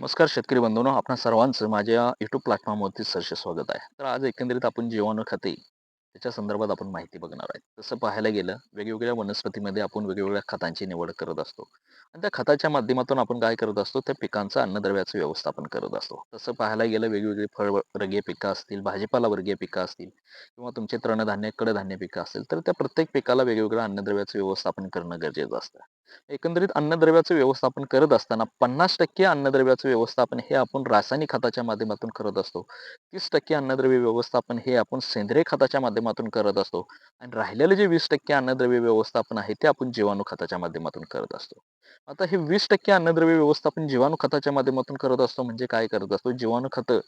नमस्कार शेतकरी बंधूंनो, आपणा सर्वांचं माझ्या YouTube प्लॅटफॉर्मवरती सहर्ष स्वागत आहे. तर आज एकंदरीत आपण जीवाणू खते त्याच्या संदर्भात आपण माहिती बघणार आहे. तसं पाहायला गेलं वेगवेगळ्या वनस्पतीमध्ये आपण वेगवेगळ्या खतांची निवड करत असतो आणि त्या खताच्या माध्यमातून आपण काय करत असतो, त्या पिकांचं अन्नद्रव्याचं व्यवस्थापन करत असतो. तसं पाहायला गेलं वेगवेगळी फळवर्गीय पिकं असतील, भाजीपाला वर्गीय पिकं असतील किंवा तुमचे तृणधान्य, कडधान्य पिकं असतील, तर त्या प्रत्येक पिकाला वेगवेगळं अन्नद्रव्याचं व्यवस्थापन करणं गरजेचं असतं. एकंदरीत अन्नद्रव्याचं व्यवस्थापन करत असताना 50% अन्नद्रव्याचं व्यवस्थापन हे आपण रासायनिक खताच्या माध्यमातून करत असतो. 30% अन्नद्रव्य व्यवस्थापन हे आपण सेंद्रिय खताच्या माध्यमातून करत असतो आणि राहिलेले जे 20% अन्नद्रव्य व्यवस्थापन आहे ते आपण जीवाणू खताच्या माध्यमातून करत असतो. आता हे 20% अन्नद्रव्य व्यवस्थापन जीवाणू खताच्या माध्यमातून करत असतो म्हणजे काय करत असतो? जीवाणू खतं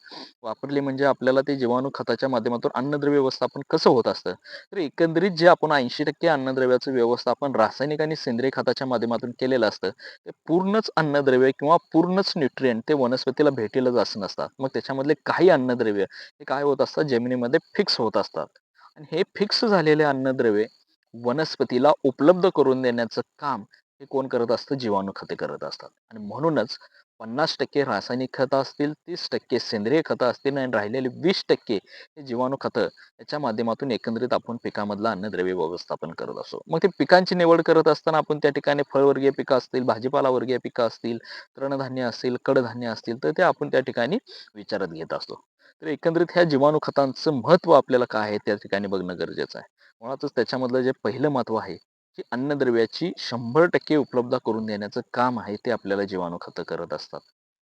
वापरली म्हणजे आपल्याला ते जीवाणू खताच्या माध्यमातून अन्नद्रव्य व्यवस्थापन कसं होत असतं? तर एकंदरीत जे आपण 80% अन्नद्रव्याचं व्यवस्थापन रासायनिक आणि सेंद्रिय खताच्या माध्यमातून केलेलं असतं, ते पूर्णच अन्नद्रव्य किंवा पूर्णच न्यूट्रिएंट ते वनस्पतीला भेटेलच असं नसतात. मग त्याच्यामधले काही अन्नद्रव्य हे काय होत असतात, जमिनीमध्ये फिक्स होत असतात आणि हे फिक्स झालेले अन्नद्रव्ये वनस्पतीला उपलब्ध करून देण्याचं काम हे कोण करत असतं? जीवाणू खते करत असतात आणि म्हणूनच 50% रासायनिक खतं असतील, 30% सेंद्रिय खतं असतील आणि राहिलेले 20% हे जीवाणू खतं याच्या माध्यमातून एकंदरीत आपण पिकामधलं अन्नद्रव्य व्यवस्थापन करत असतो. मग ते पिकांची निवड करत असताना आपण त्या ठिकाणी फळवर्गीय पिकं असतील, भाजीपाला वर्गीय पिकं असतील, तृणधान्य असतील, कडधान्य असतील, तर ते आपण त्या ठिकाणी विचारात घेत असतो. तर एकंदरीत ह्या जीवाणू खतांचं महत्त्व आपल्याला काय आहे त्या ठिकाणी बघणं गरजेचं आहे. मुळातच त्याच्यामधलं जे पहिलं महत्त्व आहे, की अन्नद्रव्याची 100% उपलब्ध करून देण्याचं काम आहे ते आपल्याला जीवाणू खतं करत असतात.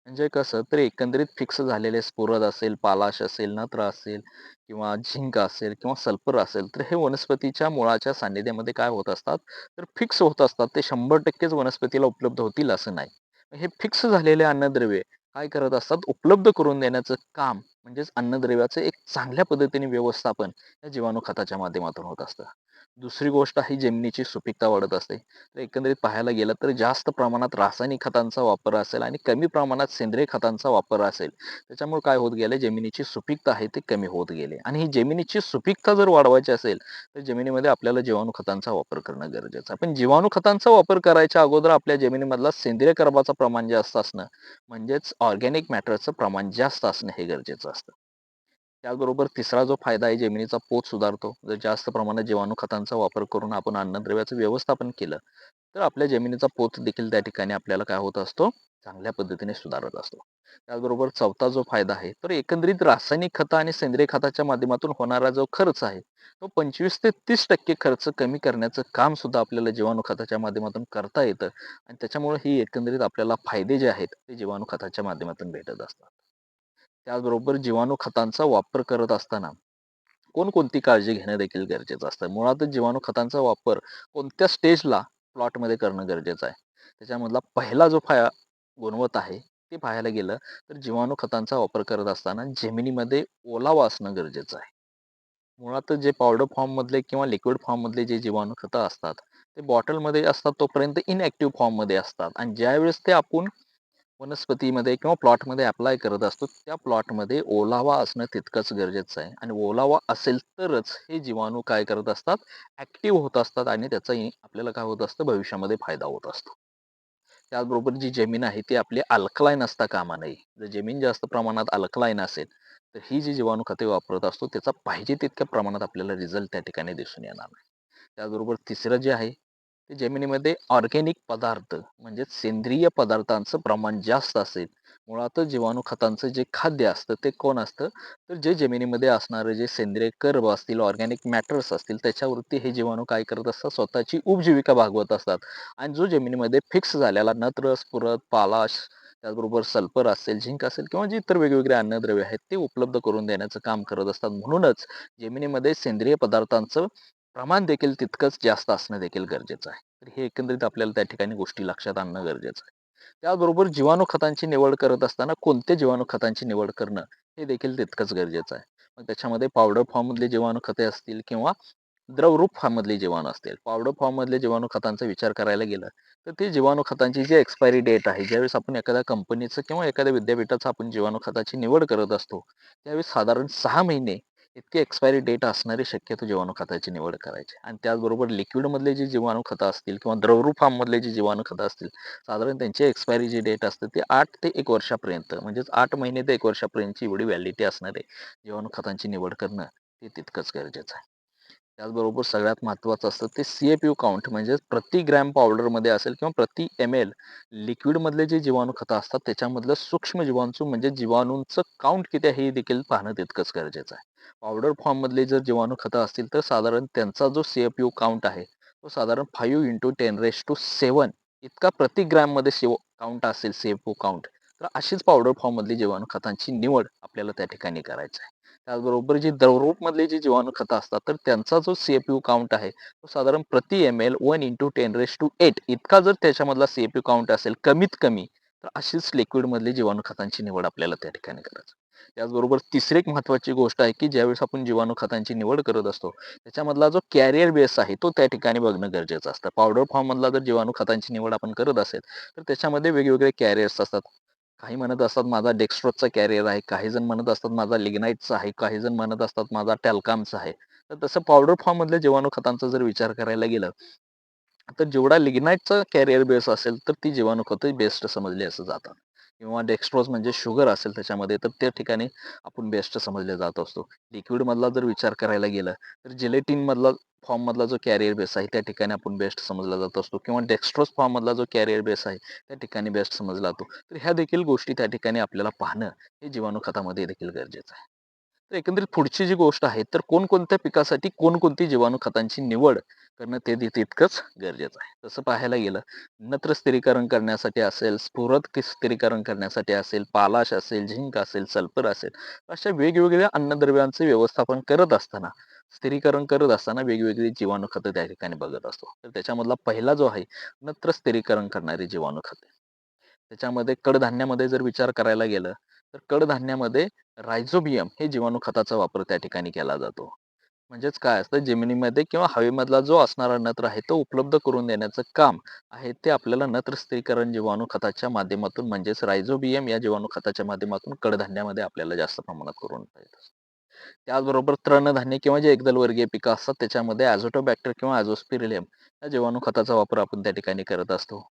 म्हणजे कसं तर एकंदरीत फिक्स झालेले स्फुरद असेल, पालाश असेल, नत्र असेल किंवा झिंक असेल किंवा सल्फर असेल, तर हे वनस्पतीच्या मुळाच्या सान्निध्यामध्ये काय होत असतात, तर फिक्स होत असतात. ते 100%च वनस्पतीला उपलब्ध होतील असं नाही. हे फिक्स झालेले अन्नद्रव्ये काय करत असतात, उपलब्ध करून देण्याचं काम म्हणजेच अन्नद्रव्याचं एक चांगल्या पद्धतीने व्यवस्थापन या जीवाणू खताच्या माध्यमातून होत असतं. दुसरी गोष्ट आहे जमिनीची सुपीकता वाढत असते. तर एकंदरीत पाहायला गेलं तर जास्त प्रमाणात रासायनिक खतांचा वापर असेल आणि कमी प्रमाणात सेंद्रिय खतांचा वापर असेल, त्याच्यामुळे काय होत गेलं, जमिनीची सुपीकता आहे ती कमी होत गेली आणि ही जमिनीची सुपीकता जर वाढवायची असेल, तर जमिनीमध्ये आपल्याला जीवाणू खतांचा वापर करणं गरजेचं आहे. पण जीवाणू खतांचा वापर करायच्या अगोदर आपल्या जमिनीमधला सेंद्रिय कर्बाचं प्रमाण जास्त असणं, म्हणजेच ऑर्गॅनिक मॅटरचं प्रमाण जास्त असणं हे गरजेचं असतं. त्याचबरोबर तिसरा जो फायदा आहे, जमिनीचा पोत सुधारतो. जर जास्त प्रमाणात जीवाणू खतांचा वापर करून आपण अन्नद्रव्याचं व्यवस्थापन केलं, तर आपल्या जमिनीचा पोत देखील त्या ठिकाणी आपल्याला काय होत असतो, चांगल्या पद्धतीने सुधारत असतो. त्याचबरोबर चौथा जो फायदा आहे, तर एकंदरीत रासायनिक खतं आणि सेंद्रिय खताच्या माध्यमातून होणारा जो खर्च आहे, तो 25 ते 30% खर्च कमी करण्याचं काम सुद्धा आपल्याला जीवाणू खताच्या माध्यमातून करता येतं आणि त्याच्यामुळे ही एकंदरीत आपल्याला फायदे जे आहेत, ते जीवाणू खताच्या माध्यमातून भेटत असतात. त्याचबरोबर जीवाणू खतांचा वापर करत असताना कोणकोणती काळजी घेणं देखील गरजेचं असतं. मुळातच जीवाणू खतांचा वापर कोणत्या स्टेजला प्लॉटमध्ये करणं गरजेचं आहे. त्याच्यामधला पहिला जो गुणवत्ता आहे, ते पाहायला गेलं तर जीवाणू खतांचा वापर करत असताना जमिनीमध्ये ओलावा असणं गरजेचं आहे. मुळातच जे पावडर फॉर्ममधले किंवा लिक्विड फॉर्ममधले जे जीवाणू खतं असतात, ते बॉटलमध्ये असतात तोपर्यंत इनॅक्टिव्ह फॉर्ममध्ये असतात आणि ज्यावेळेस ते आपण वनस्पतीमध्ये किंवा प्लॉटमध्ये अप्लाय करत असतो, त्या प्लॉटमध्ये ओलावा असणं तितकंच गरजेचं आहे आणि ओलावा असेल तरच हे जीवाणू काय करत असतात, ॲक्टिव्ह होत असतात आणि त्याचाही आपल्याला काय होत असतं, भविष्यामध्ये फायदा होत असतो. त्याचबरोबर जी जमीन आहे ती आपली अल्कलाईन असता कामा नये. जर जमीन जास्त प्रमाणात अल्कलाईन असेल, तर ही जी जीवाणू खते वापरत असतो, त्याचा पाहिजे तितक्या प्रमाणात आपल्याला रिझल्ट त्या ठिकाणी दिसून येणार नाही. त्याचबरोबर तिसरं जे आहे, ते जमिनीमध्ये ऑर्गॅनिक पदार्थ म्हणजे सेंद्रिय पदार्थांचं प्रमाण जास्त असेल. मुळातच जीवाणू खतांचं जे खाद्य असतं ते कोण असतं, तर जे जमिनीमध्ये असणारे जे सेंद्रिय कर्ब असतील, ऑर्गॅनिक मॅटर्स असतील, त्याच्यावरती हे जीवाणू काय करत असतात, स्वतःची उपजीविका भागवत असतात आणि जो जमिनीमध्ये फिक्स झालेला नत्र, स्फुरद, पालाश, त्याचबरोबर सल्फर असेल, झिंक असेल किंवा जी इतर वेगवेगळे अन्नद्रव्य आहेत ते उपलब्ध करून देण्याचं काम करत असतात. म्हणूनच जमिनीमध्ये सेंद्रिय पदार्थांचं प्रमाण देखील तितकंच जास्त असणं देखील गरजेचं आहे. तर हे एकंदरीत आपल्याला त्या ठिकाणी गोष्टी लक्षात आणणं गरजेचं आहे. त्याचबरोबर जीवाणू खतांची निवड करत असताना कोणत्या जीवाणू खतांची निवड करणं हे देखील तितकंच गरजेचं आहे. मग त्याच्यामध्ये पावडर फॉर्ममधले जीवाणू खते असतील किंवा द्रवरूप फॉर्ममधले जीवाणू असतील. पावडर फॉर्ममधले जीवाणू खतांचा विचार करायला गेला, तर ते जीवाणू खतांची जी एक्सपायरी डेट आहे, ज्यावेळेस आपण एखाद्या कंपनीचं किंवा एखाद्या विद्यापीठाचं आपण जीवाणू खताची निवड करत असतो, त्यावेळेस साधारण 6 महिने इतकी एक्सपायरी डेट असणारी शक्यतो जीवाणू खताची निवड करायची आणि त्याचबरोबर लिक्विडमधले जे जीवाणू खतं असतील किंवा द्रवरूप फॉर्ममधले जे जीवाणू खतं असतील, साधारण त्यांची एक्सपायरी जी डेट असते ती 8 ते 1 वर्षापर्यंत म्हणजेच 8 महिने ते 1 वर्षापर्यंतची एवढी व्हॅलिडिटी असणारे जीवाणू खतांची निवड करणं हे तितकंच गरजेचं आहे. त्याचबरोबर सगळ्यात महत्त्वाचं असतं ते CFU काउंट म्हणजे प्रति ग्रॅम पावडरमध्ये असेल किंवा प्रति ml लिक्विडमधले जे जीवाणू खतं असतात त्याच्यामधलं सूक्ष्म जीवाणू म्हणजे जीवाणूंचं काउंट किती आहे हे देखील पाहणं तितकंच गरजेचं आहे. पावडर फॉर्ममधले जर जीवाणू खतं असतील तर साधारण त्यांचा जो CFU काउंट आहे तो साधारण 5 × 10⁷ इतका प्रति ग्रॅममध्ये काउंट असेल CFU काउंट. तर अशीच पावडर फॉर्ममधली जीवाणू खतांची निवड आपल्याला त्या ठिकाणी करायची आहे. त्याचबरोबर जी द्रवरूपमधली जी जीवाणू खतं असतात तर त्यांचा जो CFU काउंट आहे तो साधारण प्रति ml 1 × 10⁸ इतका जर त्याच्यामधला CFU काउंट असेल कमीत कमी, तर अशीच लिक्विडमधली जीवाणू खतांची निवड आपल्याला त्या ठिकाणी करायची. त्याचबरोबर तिसरी एक महत्त्वाची गोष्ट आहे, की ज्यावेळेस आपण जीवाणू खतांची निवड करत असतो, त्याच्यामधला जो कॅरियर बेस आहे, तो त्या ठिकाणी बघणं गरजेचं असतं. पावडर फॉर्ममधला जर जीवाणू खतांची निवड आपण करत असेल, तर त्याच्यामध्ये वेगवेगळे कॅरियर्स असतात. काही म्हणत असतात माझा डेक्स्ट्रोजचा कॅरियर आहे, काही जण म्हणत असतात माझा लिग्नाइटचा आहे, काही जण म्हणत असतात माझा टॅल्कामचा आहे. तर तसं पावडर फॉर्ममधल्या जीवाणू खतांचा जर विचार करायला गेलं, तर जेवढा लिग्नाइटचा कॅरियर बेस असेल, तर ती जीवाणू खतं बेस्ट समजली असं जातात. किंवा डेक्स्ट्रोज म्हणजे शुगर असेल त्याच्यामध्ये, तर त्या ठिकाणी आपण बेस्ट समजले जात असतो. लिक्विडमधला जर विचार करायला गेलं, तर जिलेटिनमधला फॉर्ममधला जो कॅरियर बेस आहे, त्या ठिकाणी आपण बेस्ट समजला जात असतो किंवा डेक्स्ट्रोज फॉर्ममधला जो कॅरियर बेस आहे, त्या ठिकाणी बेस्ट समजला जातो. तर ह्या देखील गोष्टी त्या ठिकाणी आपल्याला पाहणं हे जीवाणू खतामध्ये देखील गरजेचं आहे. तर एकंदरीत पुढची जी गोष्ट आहे, तर कोणकोणत्या पिकासाठी कोणकोणती जीवाणू खतांची निवड करणं ते तितकंच गरजेचं आहे. तसं पाहायला गेलं, नत्र स्थिरीकरण करण्यासाठी असेल, स्फुरद स्थिरीकरण करण्यासाठी असेल, पालाश असेल, झिंक असेल, सल्फर असेल, अशा वेगवेगळ्या अन्नद्रव्यांचे व्यवस्थापन करत असताना, स्थिरीकरण करत असताना वेगवेगळी जीवाणू खतं त्या ठिकाणी बघत असतो. तर त्याच्यामधला पहिला जो आहे, नत्र स्थिरीकरण करणारी जीवाणू खते. त्याच्यामध्ये कडधान्यामध्ये जर विचार करायला गेलं, तर कडधान्यामध्ये रायझोबियम हे जीवाणू खताचा वापर त्या ठिकाणी केला जातो. म्हणजेच काय असतं जमिनीमध्ये किंवा हवेमधला जो असणारा नत्र आहे तो उपलब्ध करून देण्याचं काम आहे ते आपल्याला नत्र स्थिरीकरण जीवाणू खताच्या माध्यमातून म्हणजेच रायझोबियम या जीवाणू खताच्या माध्यमातून कडधान्यामध्ये आपल्याला जास्त प्रमाणात करून येत असतं. त्याचबरोबर तृणधान्य किंवा जे एकदल वर्गीय पिकं असतात त्याच्यामध्ये ॲझोटोबॅक्टर किंवा ॲझोस्पिरिलियम या जीवाणू खताचा वापर आपण त्या ठिकाणी करत असतो.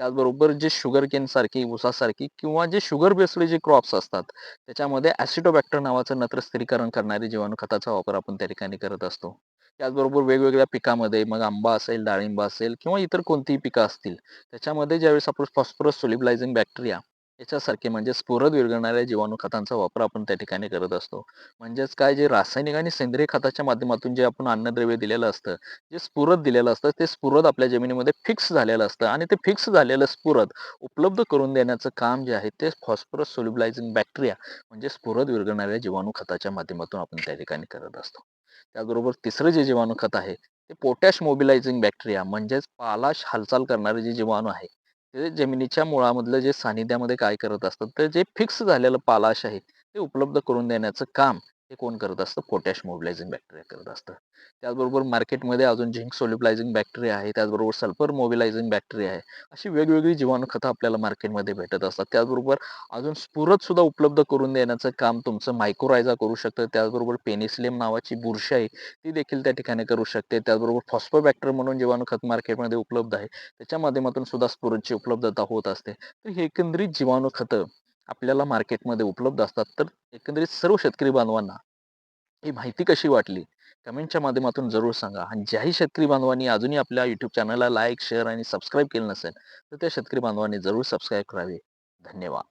त्याचबरोबर जे शुगरकेन सारखी, ऊसासारखी किंवा जे शुगर बेस्ड जे क्रॉप्स असतात, त्याच्यामध्ये ॲसिटोबॅक्टर नावाचं नत्र स्थिरीकरण करणारे जीवाणू खताचा वापर आपण त्या ठिकाणी करत असतो. त्याचबरोबर वेगवेगळ्या पिकामध्ये मग आंबा असेल, डाळिंब असेल किंवा इतर कोणतीही पिकं असतील, त्याच्यामध्ये ज्यावेळेस आपण फॉस्फरस सोल्युबलायझिंग बॅक्टेरिया याच्यासारखे म्हणजे स्फुरद विरघळणाऱ्या जीवाणू खतांचा वापर आपण त्या ठिकाणी करत असतो. म्हणजेच काय जे रासायनिक आणि सेंद्रिय खताच्या माध्यमातून जे आपण अन्नद्रव्य दिलेलं असतं, जे स्फुरद दिलेलं असतं, ते स्फुरद आपल्या जमिनीमध्ये फिक्स झालेलं असतं आणि ते फिक्स झालेलं स्फुरद उपलब्ध करून देण्याचं काम जे आहे ते फॉस्फरस सोल्युबलायझिंग बॅक्टेरिया म्हणजे स्फुरद विरघळणाऱ्या जीवाणू खताच्या माध्यमातून आपण त्या ठिकाणी करत असतो. त्याचबरोबर तिसरं जे जीवाणू खत आहे, ते पोटॅश मोबिलायझिंग बॅक्टेरिया म्हणजेच पालाश हालचाल करणारे जे जीवाणू आहे, ते जमिनीच्या मुळामधलं जे सानिध्यामध्ये काय करत असतात, तर जे फिक्स झालेलं पालाश आहे, ते उपलब्ध करून देण्याचं काम हे कोण करत असतं? पोटॅश मोबिलायझिंग बॅक्टेरिया करत असतं. त्याचबरोबर मार्केटमध्ये अजून झिंक सोल्युबलायझिंग बॅक्टेरिया आहे, त्याचबरोबर सल्फर मोबिलायझिंग बॅक्टेरिया आहे. अशी वेगवेगळी जीवाणू खतं आपल्याला मार्केटमध्ये भेटत असतात. त्याचबरोबर अजून स्फुरद सुद्धा उपलब्ध करून देण्याचं काम तुमचं मायक्रोरायझा करू शकतं. त्याचबरोबर पेनिसिलियम नावाची बुरशी आहे, ती देखील त्या ठिकाणी करू शकते. त्याचबरोबर फॉस्फोबॅक्टर म्हणून जीवाणू खत मार्केटमध्ये उपलब्ध आहे. त्याच्या माध्यमातून सुद्धा स्फुरदची उपलब्धता होत असते. तर हे एकंदरीत जीवाणू खतं आपल्याला मार्केटमध्ये उपलब्ध असतात. तर एकंदरीत सर्व शेतकरी बांधवांना ही माहिती कशी वाटली? कमेंटच्या माध्यमातून जरूर सांगा आणि ज्याही शेतकरी बांधवांनी अजूनही आपल्या YouTube चॅनलला लाईक, शेअर आणि सबस्क्राईब केलं नसेल, तर त्या शेतकरी बांधवांनी जरूर सबस्क्राईब करावे. धन्यवाद.